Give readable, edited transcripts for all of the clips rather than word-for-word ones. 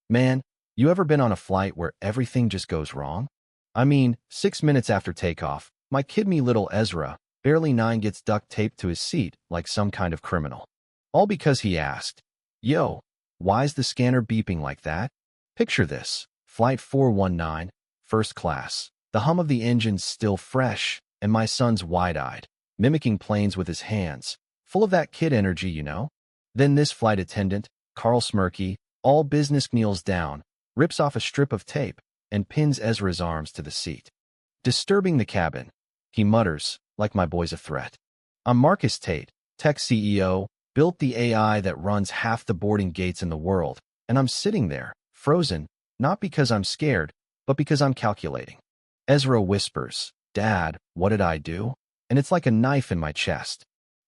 Man, you ever been on a flight where everything just goes wrong? I mean, 6 minutes after takeoff, my kid-me little Ezra, barely 9, gets duct taped to his seat like some kind of criminal. All because he asked, "Yo, why's the scanner beeping like that?" Picture this: Flight 419, first class. The hum of the engine's still fresh, and my son's wide-eyed, mimicking planes with his hands, full of that kid energy, you know? Then this flight attendant, Carl Smirky, all business, kneels down, rips off a strip of tape, and pins Ezra's arms to the seat. Disturbing the cabin, he mutters, like my boy's a threat. I'm Marcus Tate, tech CEO, built the AI that runs half the boarding gates in the world, and I'm sitting there, frozen, not because I'm scared, but because I'm calculating. Ezra whispers, "Dad, what did I do?" And it's like a knife in my chest.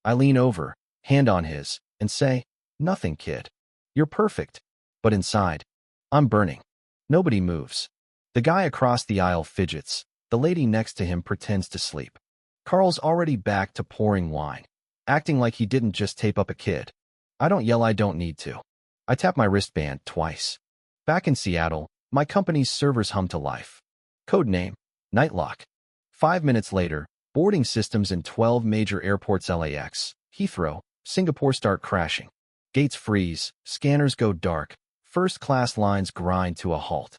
I lean over, hand on his, and say, "Nothing, kid. You're perfect." But inside, I'm burning. Nobody moves. The guy across the aisle fidgets. The lady next to him pretends to sleep. Carl's already back to pouring wine, acting like he didn't just tape up a kid. I don't yell, I don't need to. I tap my wristband twice. Back in Seattle, my company's servers hum to life. Code name, Nightlock. 5 minutes later, boarding systems in 12 major airports, LAX, Heathrow, Singapore, start crashing. Gates freeze, scanners go dark, first-class lines grind to a halt.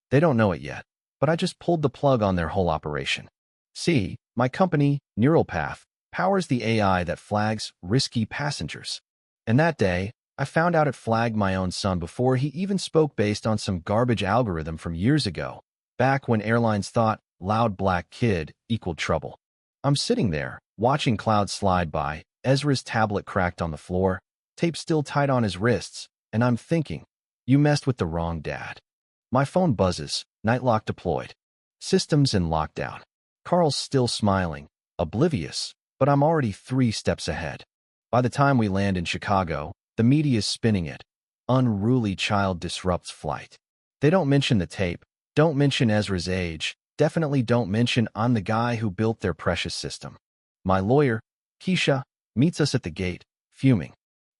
They don't know it yet, but I just pulled the plug on their whole operation. See, my company, Neural Path, powers the AI that flags risky passengers. And that day, I found out it flagged my own son before he even spoke, based on some garbage algorithm from years ago, back when airlines thought loud black kid equaled trouble. I'm sitting there, watching clouds slide by, Ezra's tablet cracked on the floor, tape still tight on his wrists, and I'm thinking, you messed with the wrong dad. My phone buzzes, Nightlock deployed. Systems in lockdown. Carl's still smiling, oblivious, but I'm already 3 steps ahead. By the time we land in Chicago, the media's spinning it. Unruly child disrupts flight. They don't mention the tape, don't mention Ezra's age, definitely don't mention I'm the guy who built their precious system. My lawyer, Keisha, meets us at the gate, fuming.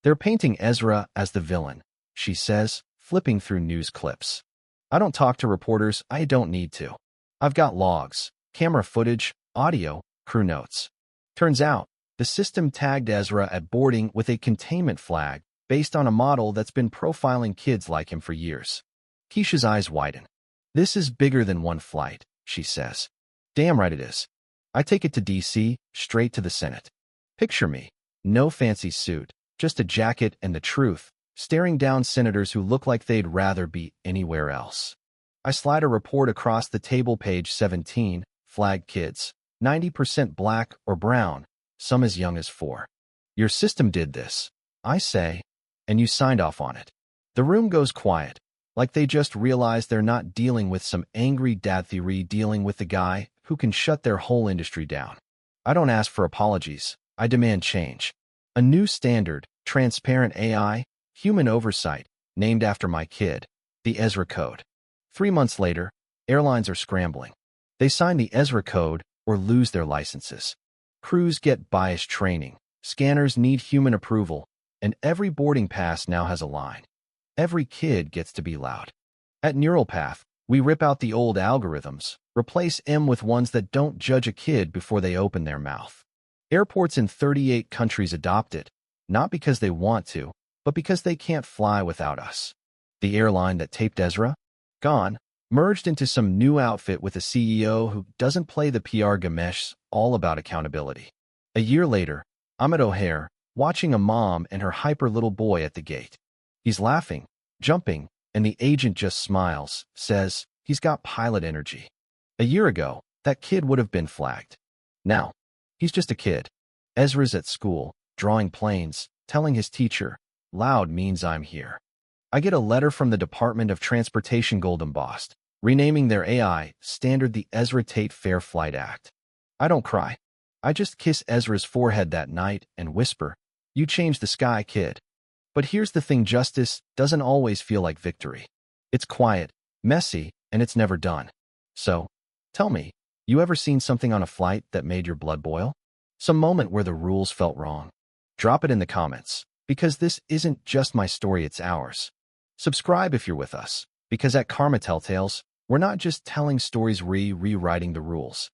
They're painting Ezra as the villain, she says, flipping through news clips. I don't talk to reporters, I don't need to. I've got logs, camera footage, audio, crew notes. Turns out, the system tagged Ezra at boarding with a containment flag based on a model that's been profiling kids like him for years. Keisha's eyes widen. This is bigger than one flight, she says. Damn right it is. I take it to DC, straight to the Senate. Picture me, no fancy suit, just a jacket and the truth, staring down senators who look like they'd rather be anywhere else. I slide a report across the table, page 17, flagged kids, 90% black or brown, some as young as 4. Your system did this, I say, and you signed off on it. The room goes quiet, like they just realized they're not dealing with some angry dad theory, dealing with the guy who can shut their whole industry down. I don't ask for apologies, I demand change. A new standard, transparent AI, human oversight, named after my kid, the Ezra Code. 3 months later, airlines are scrambling. They sign the Ezra Code or lose their licenses. Crews get bias training, scanners need human approval, and every boarding pass now has a line. Every kid gets to be loud. At Neural Path, we rip out the old algorithms, replace them with ones that don't judge a kid before they open their mouth. Airports in 38 countries adopt it, not because they want to, but because they can't fly without us. The airline that taped Ezra? Gone, merged into some new outfit with a CEO who doesn't play the PR gamesh, all about accountability. A year later, I'm at O'Hare, watching a mom and her hyper little boy at the gate. He's laughing, jumping, and the agent just smiles, says, he's got pilot energy. A year ago, that kid would have been flagged. Now, he's just a kid. Ezra's at school, drawing planes, telling his teacher, loud means I'm here. I get a letter from the Department of Transportation, Golden Bost, renaming their AI standard the Ezra Tate Fair Flight Act. I don't cry. I just kiss Ezra's forehead that night and whisper, you changed the sky, kid. But here's the thing, justice doesn't always feel like victory. It's quiet, messy, and it's never done. So, tell me, you ever seen something on a flight that made your blood boil? Some moment where the rules felt wrong? Drop it in the comments, because this isn't just my story, it's ours. Subscribe if you're with us. Because at Karma Telltales, we're not just telling stories rewriting the rules.